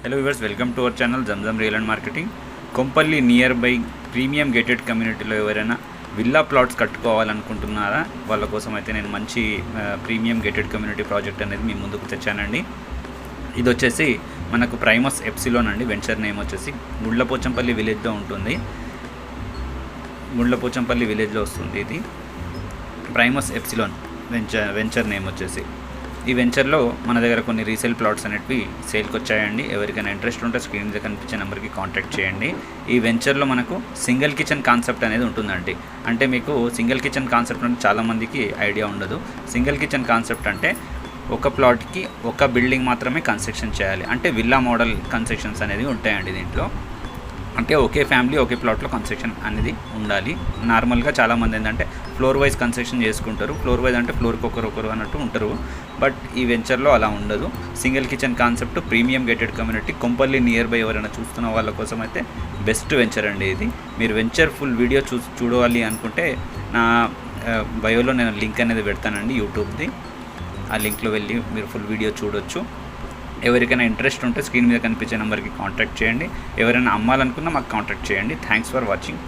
Hello viewers, welcome to our channel Jamjam real and marketing. Kompally nearby premium gated కమ్యూనిటీలో ఎవరైనా villa plots కట్టుకోవాలనుకుంటున్నారా వాళ్ళ కోసం అయితే నేను మంచి ప్రీమియం గేటెడ్ కమ్యూనిటీ ప్రాజెక్ట్ అనేది మీ ముందుకు తెచ్చానండి. ఇది వచ్చేసి మనకు ప్రైమస్ ఎప్సిలోన్ అండి. వెంచర్ నేమ్ వచ్చేసి గుండ్లపోచంపల్లి విలేజ్లో ఉంటుంది. గుండ్లపోచంపల్లి విలేజ్లో వస్తుంది. ఇది ప్రైమస్ ఎప్సిలోన్ వెంచర్ నేమ్ వచ్చేసి. ఈ వెంచర్లో మన దగ్గర కొన్ని రీసేల్ ప్లాట్స్ అనేటివి సేల్కి వచ్చాయండి. ఎవరికైనా ఇంట్రెస్ట్ ఉంటే స్క్రీన్ మీద కనిపించే నెంబర్కి కాంటాక్ట్ చేయండి. ఈ వెంచర్లో మనకు సింగిల్ కిచెన్ కాన్సెప్ట్ అనేది ఉంటుందండి. అంటే మీకు సింగిల్ కిచెన్ కాన్సెప్ట్ అంటే చాలామందికి ఐడియా ఉండదు. సింగిల్ కిచెన్ కాన్సెప్ట్ అంటే ఒక ప్లాట్కి ఒక బిల్డింగ్ మాత్రమే కన్స్ట్రక్షన్ చేయాలి. అంటే విల్లా మోడల్ కన్స్ట్రక్షన్స్ అనేది ఉంటాయండి దీంట్లో. అంటే ఒకే ఫ్యామిలీ ఒకే ప్లాట్లో కన్స్ట్రక్షన్ అనేది ఉండాలి. నార్మల్గా చాలామంది ఏంటంటే ఫ్లోర్ వైజ్ కన్స్ట్రక్షన్ చేసుకుంటారు. ఫ్లోర్ వైజ్ అంటే ఫ్లోర్కి ఒకరు అన్నట్టు ఉంటారు. బట్ ఈ వెంచర్లో అలా ఉండదు. Single kitchen concept, premium gated community, Kompally near by ఎవరైనా చూస్తున్న వాళ్ళ కోసం అయితే బెస్ట్ వెంచర్ అండి ఇది. మీరు వెంచర్ ఫుల్ వీడియో చూడాలి అనుకుంటే నా బయోలో నేను లింక్ అనేది పెడతానండి యూట్యూబ్ది. ఆ లింక్లో వెళ్ళి మీరు ఫుల్ వీడియో చూడొచ్చు. ఎవరికైనా ఇంట్రెస్ట్ ఉంటే స్క్రీన్ మీద కనిపించే నెంబర్కి కాంటాక్ట్ చేయండి. ఎవరైనా అమ్మాలనుకున్నా మాకు కాంటాక్ట్ చేయండి. Thanks for watching.